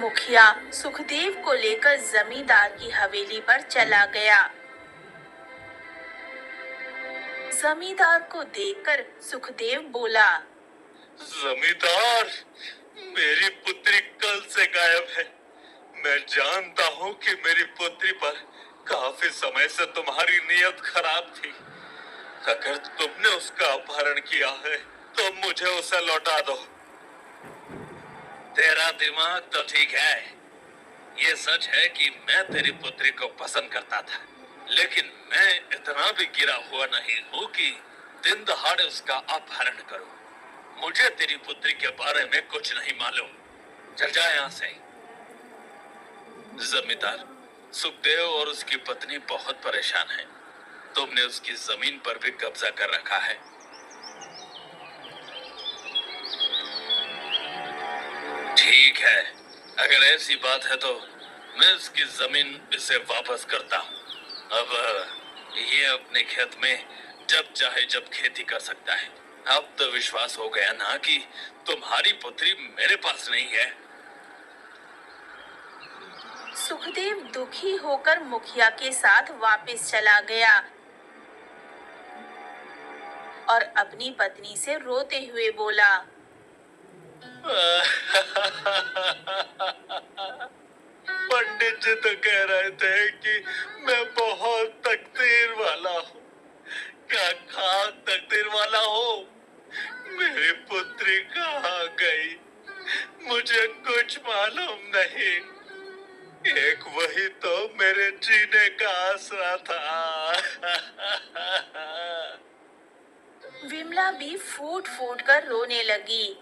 मुखिया सुखदेव को लेकर जमींदार की हवेली पर चला गया। जमींदार को देखकर सुखदेव बोला, जमींदार, मेरी पुत्री कल से गायब है। मैं जानता हूँ कि मेरी पुत्री पर काफी समय से तुम्हारी नीयत खराब थी। अगर तुमने उसका अपहरण किया है तो मुझे उसे लौटा दो। तेरा दिमाग तो ठीक है। ये सच है कि मैं तेरी पुत्री को पसंद करता था, लेकिन मैं इतना भी गिरा हुआ नहीं हूँ कि दिन दहाड़े उसका अपहरण करूं। मुझे तेरी पुत्री के बारे में कुछ नहीं मालूम। चल जा यहाँ से। जमींदार, सुखदेव और उसकी पत्नी बहुत परेशान हैं। तुमने उसकी जमीन पर भी कब्जा कर रखा है। ठीक है, अगर ऐसी बात है तो मैं उसकी जमीन इसे वापस करता हूँ। अब ये अपने खेत में जब चाहे जब खेती कर सकता है। अब तो विश्वास हो गया ना कि तुम्हारी पुत्री मेरे पास नहीं है। सुखदेव दुखी होकर मुखिया के साथ वापस चला गया और अपनी पत्नी से रोते हुए बोला, पंडित जी तो कह रहे थे कि मैं बहुत तकदीर वाला हूँ। क्या खाक तकदीर वाला हो। मेरी पुत्री कहाँ गई, मुझे कुछ मालूम नहीं। एक वही तो मेरे जीने का आसरा था। विमला भी फूट फूट कर रोने लगी।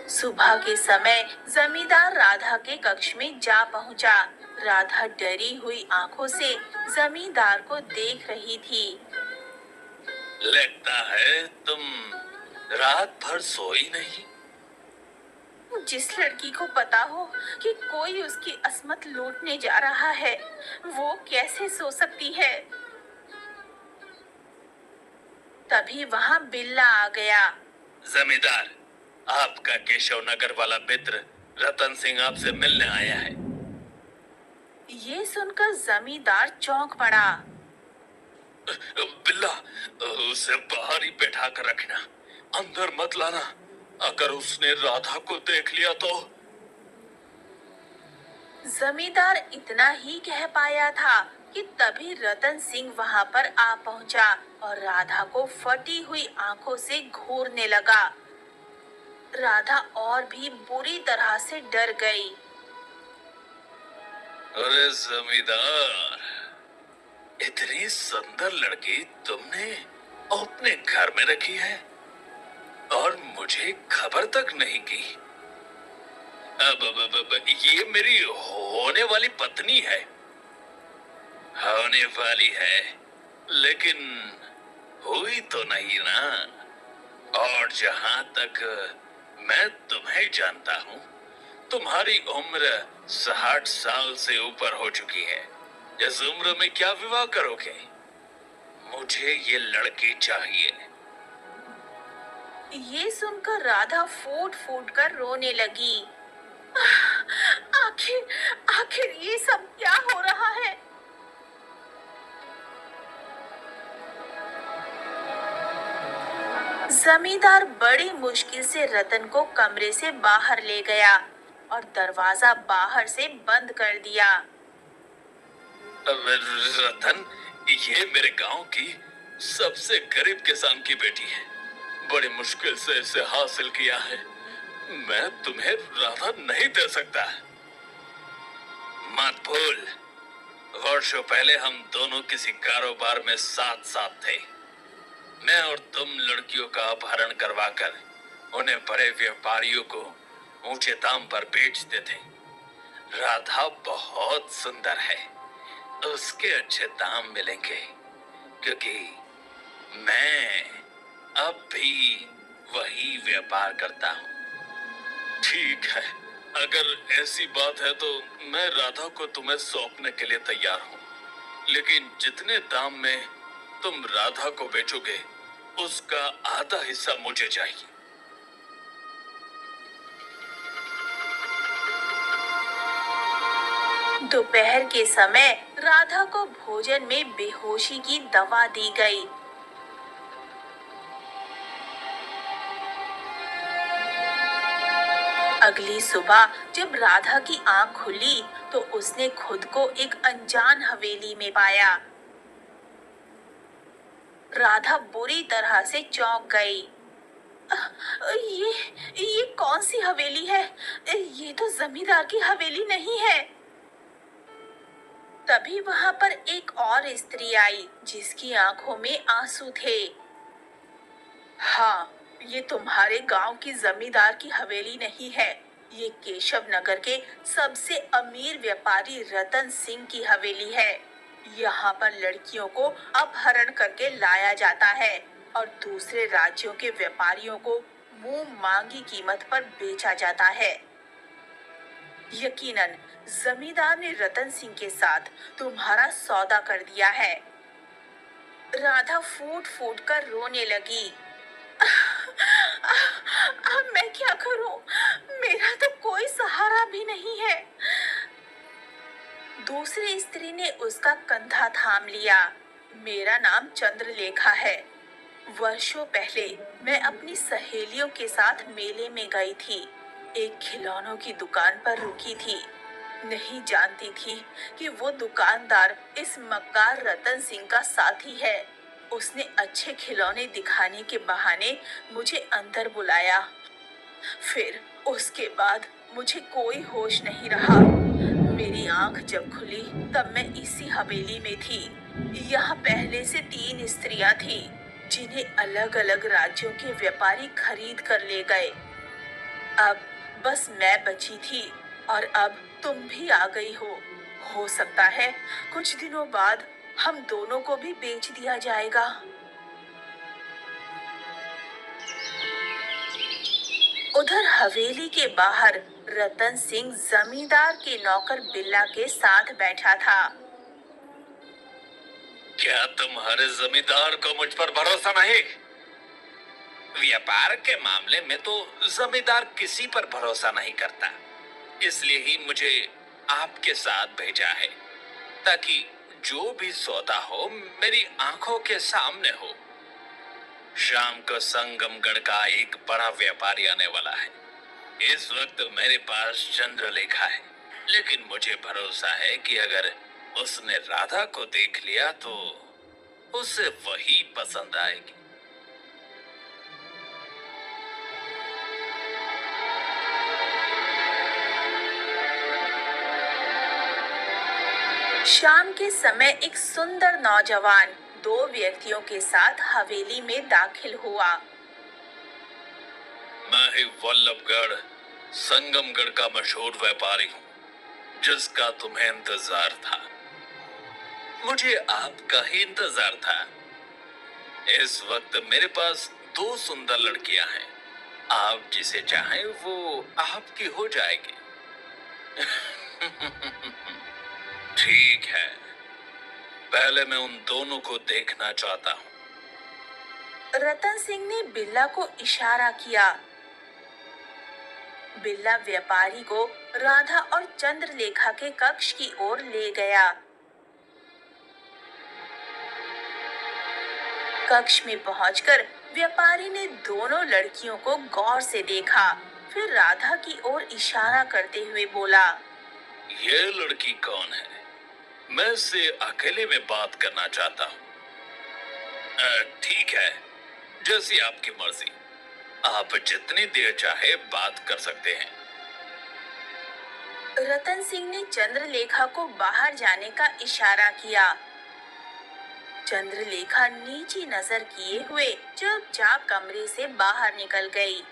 सुबह के समय जमींदार राधा के कक्ष में जा पहुंचा। राधा डरी हुई आंखों से जमींदार को देख रही थी। लगता है तुम रात भर सोई नहीं। जिस लड़की को पता हो कि कोई उसकी अस्मत लूटने जा रहा है, वो कैसे सो सकती है। तभी वहां बिल्ला आ गया। जमींदार, आपका केशव नगर वाला मित्र रतन सिंह आपसे मिलने आया है। ये सुनकर जमींदार चौंक पड़ा। बिल्ला, उसे बाहर ही बैठा कर रखना, अंदर मत लाना। अगर उसने राधा को देख लिया तो। जमींदार इतना ही कह पाया था कि तभी रतन सिंह वहां पर आ पहुंचा और राधा को फटी हुई आंखों से घूरने लगा। राधा और भी बुरी तरह से डर गई। अरे जमींदार, इतनी सुंदर लड़की तुमने अपने घर में रखी है और मुझे खबर तक नहीं की। अब ये मेरी होने वाली पत्नी है। होने वाली है, लेकिन हुई तो नहीं ना। और जहां तक मैं तुम्हें जानता हूँ, तुम्हारी उम्र 60 साल से ऊपर हो चुकी है। इस उम्र में क्या विवाह करोगे? मुझे ये लड़की चाहिए। ये सुनकर राधा फूट फूट कर रोने लगी। आखिर आखिर ये सब क्या हो रहा है। जमींदार बड़ी मुश्किल से रतन को कमरे से बाहर ले गया और दरवाजा बाहर से बंद कर दिया। रतन, ये मेरे गांव की सबसे गरीब किसान की बेटी है। बड़ी मुश्किल से इसे हासिल किया है। मैं तुम्हें राधा नहीं दे सकता। मत भूल, वर्षों पहले हम दोनों किसी कारोबार में साथ साथ थे। मैं और तुम लड़कियों का अपहरण करवाकर उन्हें बड़े व्यापारियों को ऊंचे दाम पर बेचते थे। राधा बहुत सुंदर है, उसके अच्छे दाम मिलेंगे, क्योंकि मैं अब भी वही व्यापार करता हूँ। ठीक है, अगर ऐसी बात है तो मैं राधा को तुम्हें सौंपने के लिए तैयार हूँ, लेकिन जितने दाम में तुम राधा को बेचोगे उसका आधा हिस्सा मुझे चाहिए। दोपहर के समय राधा को भोजन में बेहोशी की दवा दी गई। अगली सुबह जब राधा की आंख खुली तो उसने खुद को एक अनजान हवेली में पाया। राधा बुरी तरह से चौंक गई। ये ये कौन सी हवेली है? ये तो जमींदार की हवेली नहीं है। तभी वहां पर एक और स्त्री आई जिसकी आंखों में आंसू थे। हाँ, ये तुम्हारे गांव की जमींदार की हवेली नहीं है। ये केशव नगर के सबसे अमीर व्यापारी रतन सिंह की हवेली है। यहाँ पर लड़कियों को अपहरण करके लाया जाता है और दूसरे राज्यों के व्यापारियों को मुंह मांगी कीमत पर बेचा जाता है। यकीनन जमींदार ने रतन सिंह के साथ तुम्हारा सौदा कर दिया है। राधा फूट फूट कर रोने लगी। अब मैं क्या करूं? मेरा तो कोई सहारा भी नहीं है। दूसरी स्त्री ने उसका कंधा थाम लिया। मेरा नाम चंद्रलेखा है। वर्षों पहले मैं अपनी सहेलियों के साथ मेले में गई थी। एक खिलौनों की दुकान पर रुकी थी। नहीं जानती थी कि वो दुकानदार इस मक्कार रतन सिंह का साथी है। उसने अच्छे खिलौने दिखाने के बहाने मुझे अंदर बुलाया। फिर उसके बाद मुझे कोई होश नहीं रहा। मेरी आंख जब खुली तब मैं इसी हवेली में थी। यहाँ पहले से 3 स्त्रियां थी जिन्हें अलग अलग राज्यों के व्यापारी खरीद कर ले गए। अब बस मैं बची थी और अब तुम भी आ गई हो। हो सकता है कुछ दिनों बाद हम दोनों को भी बेच दिया जाएगा। उधर हवेली के बाहर रतन सिंह जमींदार के नौकर बिल्ला के साथ बैठा था। क्या तुम्हारे जमींदार को मुझ पर भरोसा नहीं? व्यापार के मामले में तो जमींदार किसी पर भरोसा नहीं करता। इसलिए ही मुझे आपके साथ भेजा है ताकि जो भी सौदा हो मेरी आंखों के सामने हो। शाम को संगमगढ़ का एक बड़ा व्यापारी आने वाला है। इस वक्त मेरे पास चंद्रलेखा है, लेकिन मुझे भरोसा है कि अगर उसने राधा को देख लिया तो उसे वही पसंद आएगी। शाम के समय एक सुंदर नौजवान 2 व्यक्तियों के साथ हवेली में दाखिल हुआ। मैं ही वल्लभगढ़ संगमगढ़ का मशहूर व्यापारी हूँ जिसका तुम्हें इंतजार था। मुझे आपका ही इंतजार था। इस वक्त मेरे पास 2 सुंदर लड़कियां हैं। आप जिसे चाहें वो आपकी हो जाएगी। ठीक है, पहले मैं उन दोनों को देखना चाहता हूँ। रतन सिंह ने बिल्ला को इशारा किया। बिल्ला व्यापारी को राधा और चंद्रलेखा के कक्ष की ओर ले गया। कक्ष में पहुंचकर व्यापारी ने दोनों लड़कियों को गौर से देखा। फिर राधा की ओर इशारा करते हुए बोला, ये लड़की कौन है? मैं इससे अकेले में बात करना चाहता हूँ। ठीक है, जैसी आपकी मर्जी। आप जितनी देर चाहे बात कर सकते हैं। रतन सिंह ने चंद्रलेखा को बाहर जाने का इशारा किया। चंद्रलेखा नीची नजर किए हुए चुपचाप कमरे से बाहर निकल गई।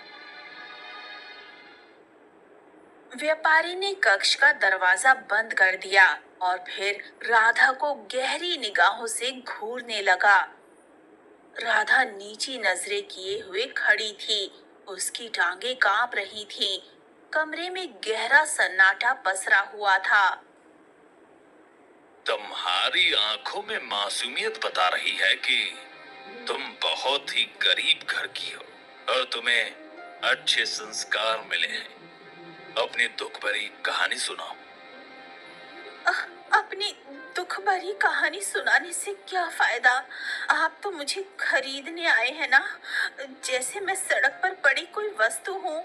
व्यापारी ने कक्ष का दरवाजा बंद कर दिया और फिर राधा को गहरी निगाहों से घूरने लगा। राधा नीची नजरें किए हुए खड़ी थी। उसकी टांगें कांप रही थीं। कमरे में गहरा सन्नाटा पसरा हुआ था। तुम्हारी आंखों में मासूमियत बता रही है कि तुम बहुत ही गरीब घर की हो और तुम्हें अच्छे संस्कार मिले हैं। अपनी दुख भरी कहानी सुनाओ। अपनी दुख भरी कहानी सुनाने से क्या फायदा। आप तो मुझे खरीदने आए हैं ना, जैसे मैं सड़क पर पड़ी कोई वस्तु हूँ।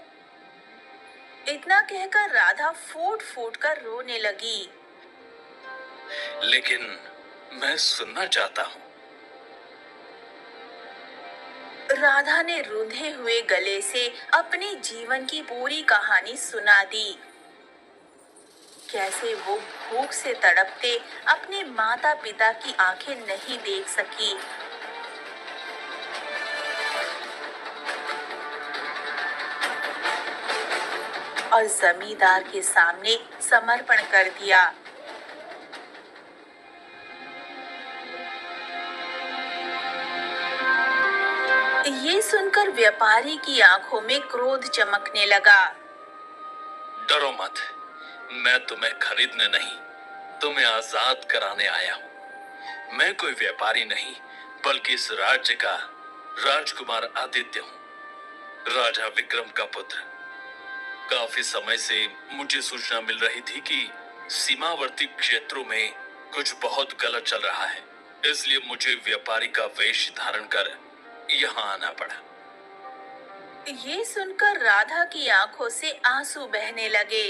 इतना कहकर राधा फूट फूट कर रोने लगी। लेकिन मैं सुनना चाहता हूँ। राधा ने रूंधे हुए गले से अपने जीवन की पूरी कहानी सुना दी। कैसे वो भूख से तड़पते अपने माता पिता की आंखें नहीं देख सकी। और जमींदार के सामने समर्पण कर दिया। ये सुनकर व्यापारी की आंखों में क्रोध चमकने लगा। डरो मत, मैं तुम्हें खरीदने नहीं, तुम्हें आजाद कराने आया हूँ। मैं कोई व्यापारी नहीं, बल्कि इस राज्य का राजकुमार आदित्य हूँ, राजा विक्रम का पुत्र। काफी समय से मुझे सूचना मिल रही थी कि सीमावर्ती क्षेत्रों में कुछ बहुत गलत चल रहा है, इसलिए मुझे व्यापारी का वेश धारण कर यहाँ आना पड़ा। ये सुनकर राधा की आंखों से आंसू बहने लगे।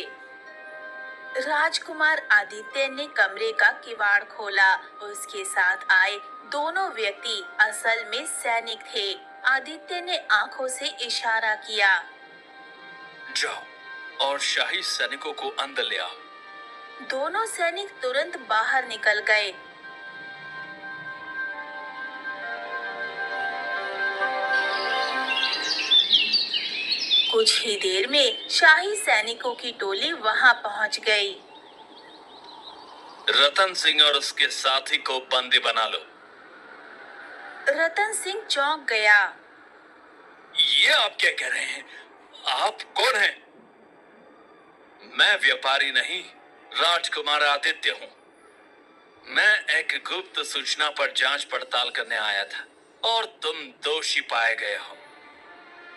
राजकुमार आदित्य ने कमरे का किवाड़ खोला। उसके साथ आए दोनों व्यक्ति असल में सैनिक थे। आदित्य ने आंखों से इशारा किया। जाओ और शाही सैनिकों को अंदर ले आओ। दोनों सैनिक तुरंत बाहर निकल गए। कुछ ही देर में शाही सैनिकों की टोली वहां पहुंच गई। रतन सिंह और उसके साथी को बंदी बना लो। रतन सिंह चौंक गया। ये आप क्या कह रहे हैं? आप कौन हैं? मैं व्यापारी नहीं, राजकुमार आदित्य हूँ। मैं एक गुप्त सूचना पर जांच पड़ताल करने आया था और तुम दोषी पाए गए हो।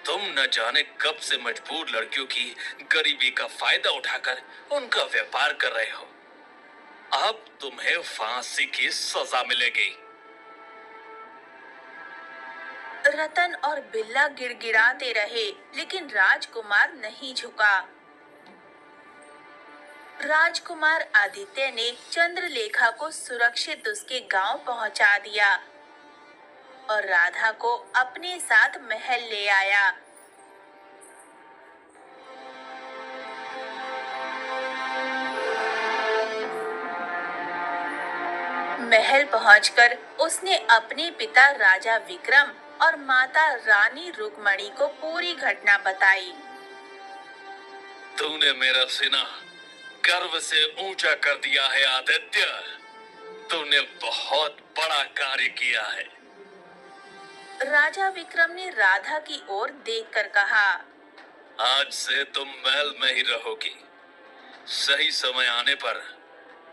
तुम न जाने कब से मजबूर लड़कियों की गरीबी का फायदा उठाकर उनका व्यापार कर रहे हो। अब तुम्हें फांसी की सजा मिलेगी। रतन और बिल्ला गिड़गिड़ाते रहे, लेकिन राजकुमार नहीं झुका। राजकुमार आदित्य ने चंद्रलेखा को सुरक्षित उसके गांव पहुंचा दिया और राधा को अपने साथ महल ले आया। महल पहुंचकर उसने अपने पिता राजा विक्रम और माता रानी रुक्मणी को पूरी घटना बताई। तूने मेरा सीना गर्व से ऊंचा कर दिया है आदित्य। तूने बहुत बड़ा कार्य किया है। राजा विक्रम ने राधा की ओर देखकर कहा। आज से तुम महल में ही रहोगी। सही समय आने पर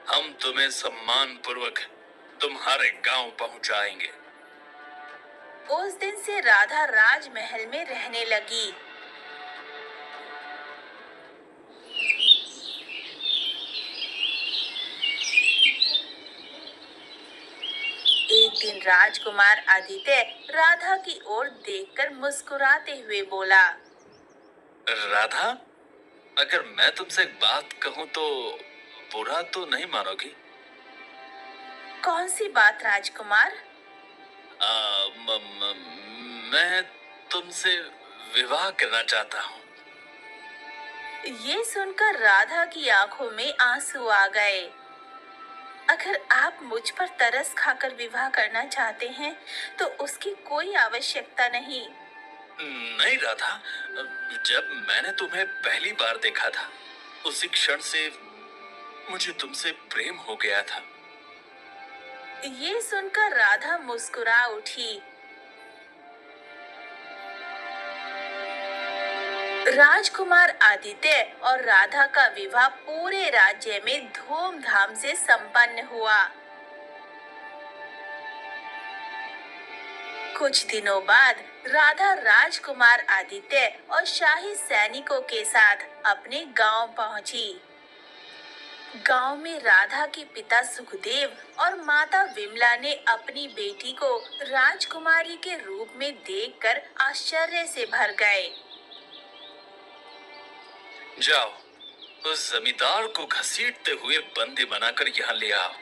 हम तुम्हें सम्मान पूर्वक तुम्हारे गांव पहुंचाएंगे। उस दिन से राधा राजमहल में रहने लगी। एक दिन राजकुमार आदित्य राधा की ओर देखकर मुस्कुराते हुए बोला। राधा, अगर मैं तुमसे एक बात कहूं तो बुरा तो नहीं मानोगी? कौन सी बात राजकुमार? मैं तुमसे विवाह करना चाहता हूँ। ये सुनकर राधा की आंखों में आंसू आ गए। अगर आप मुझ पर तरस खाकर विवाह करना चाहते हैं, तो उसकी कोई आवश्यकता नहीं। नहीं राधा, जब मैंने तुम्हें पहली बार देखा था, उसी क्षण से मुझे तुमसे प्रेम हो गया था। ये सुनकर राधा मुस्कुरा उठी। राजकुमार आदित्य और राधा का विवाह पूरे राज्य में धूमधाम से संपन्न हुआ। कुछ दिनों बाद राधा राजकुमार आदित्य और शाही सैनिकों के साथ अपने गांव पहुंची। गांव में राधा के पिता सुखदेव और माता विमला ने अपनी बेटी को राजकुमारी के रूप में देखकर आश्चर्य से भर गए। जाओ, उस जमींदार को घसीटते हुए बंदी बनाकर यहाँ ले आओ।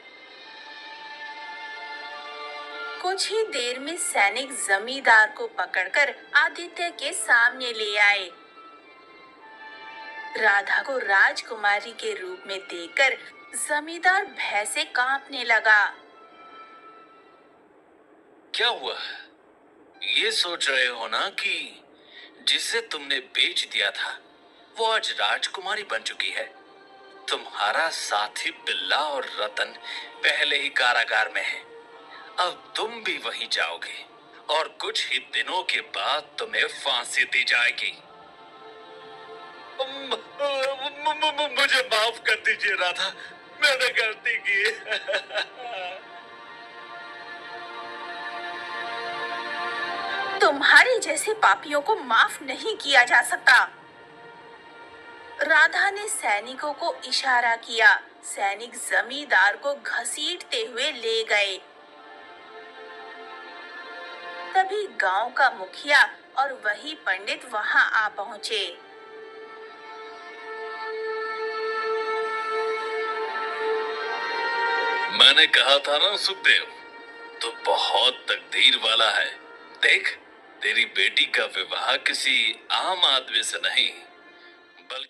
कुछ ही देर में सैनिक जमींदार को पकड़कर आदित्य के सामने ले आए। राधा को राजकुमारी के रूप में देखकर जमींदार भय से कांपने लगा। क्या हुआ? ये सोच रहे हो ना कि जिसे तुमने बेच दिया था वो आज राजकुमारी बन चुकी है। तुम्हारा साथी बिल्ला और रतन पहले ही कारागार में है। अब तुम भी वहीं जाओगे और कुछ ही दिनों के बाद तुम्हें फांसी दी जाएगी। मुझे माफ कर दीजिए राधा, मैंने गलती की। तुम्हारे जैसे पापियों को माफ नहीं किया जा सकता। राधा ने सैनिकों को इशारा किया। सैनिक जमींदार को घसीटते हुए ले गए। तभी गांव का मुखिया और वही पंडित वहां आ पहुंचे। मैंने कहा था ना सुखदेव, तो बहुत तकदीर वाला है। देख, तेरी बेटी का विवाह किसी आम आदमी से नहीं बल्कि